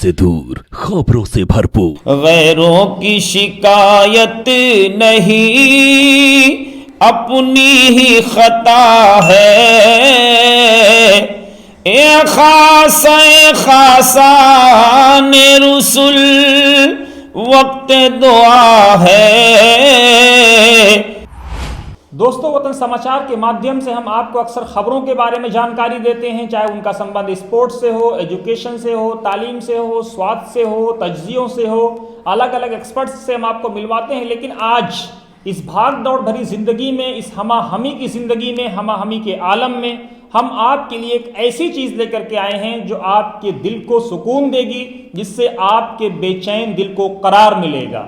से दूर, खबरों से भरपूर। गैरों की शिकायत नहीं, अपनी ही खता है। ए खासा ने रसूल वक्त दुआ है। दोस्तों, वतन समाचार के माध्यम से हम आपको अक्सर खबरों के बारे में जानकारी देते हैं, चाहे उनका संबंध स्पोर्ट्स से हो, एजुकेशन से हो, तालीम से हो, स्वास्थ्य से हो, तज्जियों से हो, अलग अलग एक्सपर्ट्स से हम आपको मिलवाते हैं। लेकिन आज इस भाग दौड़ भरी ज़िंदगी में, इस हमाहमी की ज़िंदगी में, हमाहमी के आलम में हम आपके लिए एक ऐसी चीज़ लेकर के आए हैं जो आपके दिल को सुकून देगी, जिससे आपके बेचैन दिल को करार मिलेगा।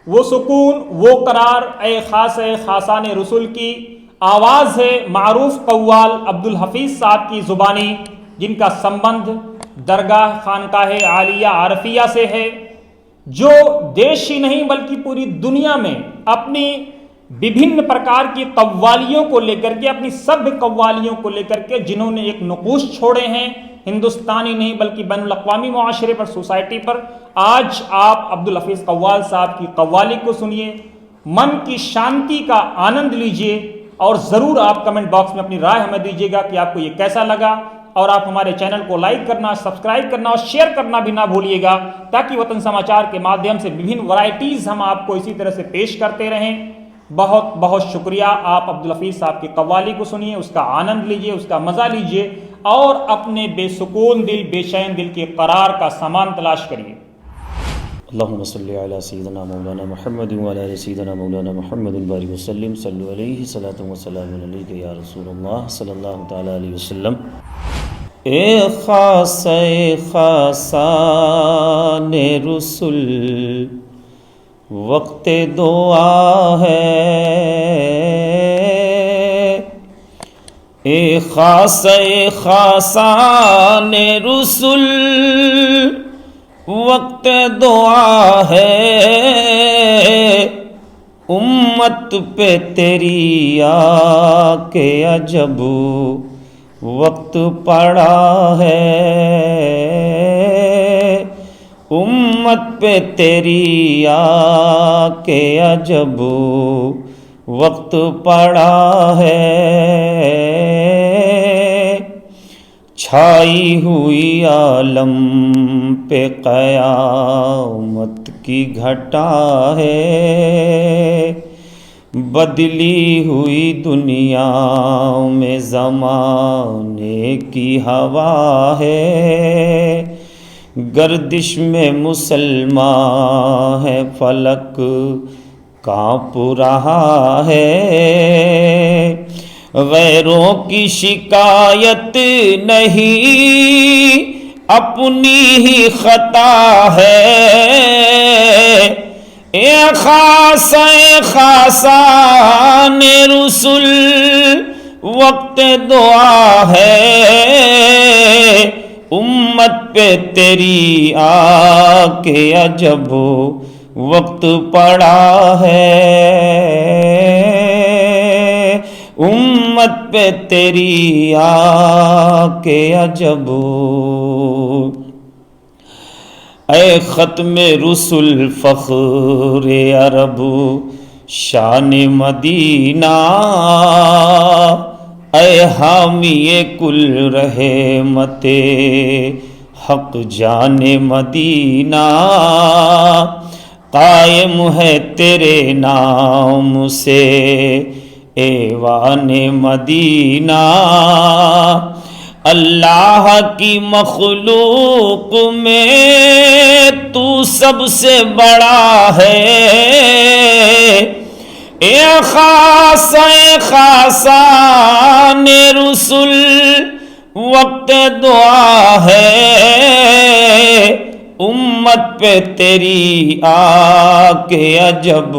वो सुकून, वो करार ए खासा ने रसूल की आवाज़ है मारूफ कव्वाल अब्दुल हफीज़ साहब की ज़ुबानी, जिनका संबंध दरगाह खानकाह आलिया आरफिया से है, जो देश ही नहीं बल्कि पूरी दुनिया में अपनी विभिन्न प्रकार की कव्वालियों को लेकर के, अपनी सभ्य कव्वालियों को लेकर के जिन्होंने एक नकूश छोड़े हैं, हिंदुस्तानी नहीं बल्कि बैनुल अक़वामी मुआशरे पर, सोसाइटी पर। आज आप अब्दुल हफीज़ कव्वाल साहब की कव्वाली को सुनिए, मन की शांति का आनंद लीजिए और ज़रूर आप कमेंट बॉक्स में अपनी राय हमें दीजिएगा कि आपको ये कैसा लगा। और आप हमारे चैनल को लाइक करना, सब्सक्राइब करना और शेयर करना भी ना भूलिएगा, ताकि वतन समाचार के माध्यम से विभिन्न वैरायटीज़ हम आपको इसी तरह से पेश करते रहें। बहुत बहुत शुक्रिया। आप अब्दुल हफीज़ साहब की कव्वाली को सुनिए, उसका आनंद लीजिए, उसका मज़ा लीजिए और अपने बेसुकून दिल, बेचैन दिल के करार का सामान तलाश करिए। अल्लाहुम्मा सल्ली अला सय्यिदिना मौलाना मुहम्मद व अला सय्यिदिना मौलाना मुहम्मद बारिक वसल्लम सल्लु अलैहि सलातु व सलाम अलैका या रसूलल्लाह सल्लल्लाहु तआला अलैहि वसल्लम। ए खासा ने रसूल वक्त दुआ है। ए खासा ने रसूल वक्त दुआ है। उम्मत पे तेरी आके अजब वक्त पड़ा है। उम्मत पे तेरी आके अजब वक्त पड़ा है। छाई हुई आलम पे क़यामत की घटा है। बदली हुई दुनिया में ज़माने की हवा है। गर्दिश में मुसलमान है, फलक काँप रहा है। गैरों की शिकायत नहीं, अपनी ही खता है। ए खासा ने रसूल वक्त दुआ है। उम्मत पे तेरी आके अजब वक्त पड़ा है। उम्मत पे तेरी आके अजब। ऐ ख़त्म रसूल फ़ख्र अरब शान मदीना। ऐ हामी कुल रहमते हक जाने मदीना। कायम है तेरे नाम से ऐवान मदीना। अल्लाह की मखलूक में तू सबसे बड़ा है। ए खासा ने रसूल वक्त दुआ है। उम्मत पे तेरी आके अजब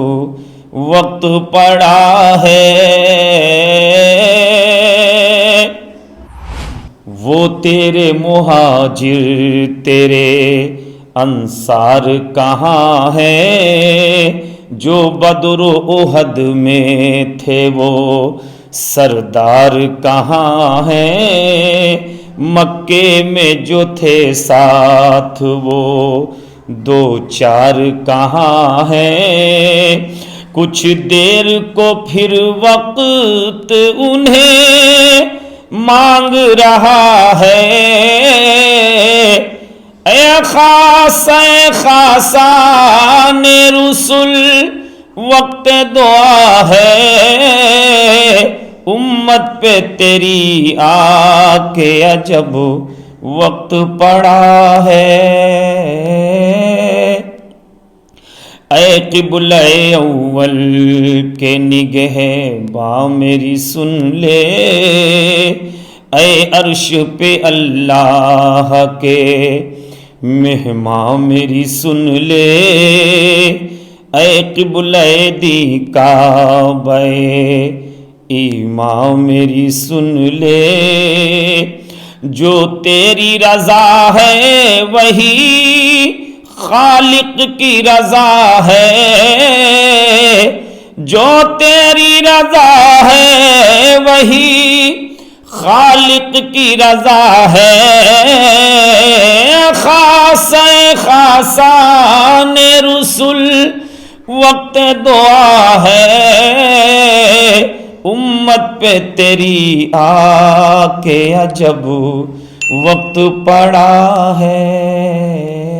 वक्त पड़ा है। वो तेरे मुहाजिर तेरे अंसार कहाँ हैं, जो बद्र उहद में थे वो सरदार कहाँ हैं। مکے میں جو تھے ساتھ وہ دو چار کہاں ہیں، کچھ دیر کو پھر وقت انہیں مانگ رہا ہے۔ اے خاصان رسول وقت دعا ہے، امت پہ تیری آ کے عجب وقت پڑا ہے۔ اے قبلہ اول کے نگہباں میری سن لے، اے عرش پہ اللہ کے مہماں میری سن لے، اے قبلہ دی کعبہ ایماں میری سن لے، جو تیری رضا ہے وہی خالق کی رضا ہے، جو تیری رضا ہے وہی خالق کی رضا ہے۔ خاصان رسول وقت دعا ہے، امت پہ تیری آ کے عجب وقت پڑا ہے۔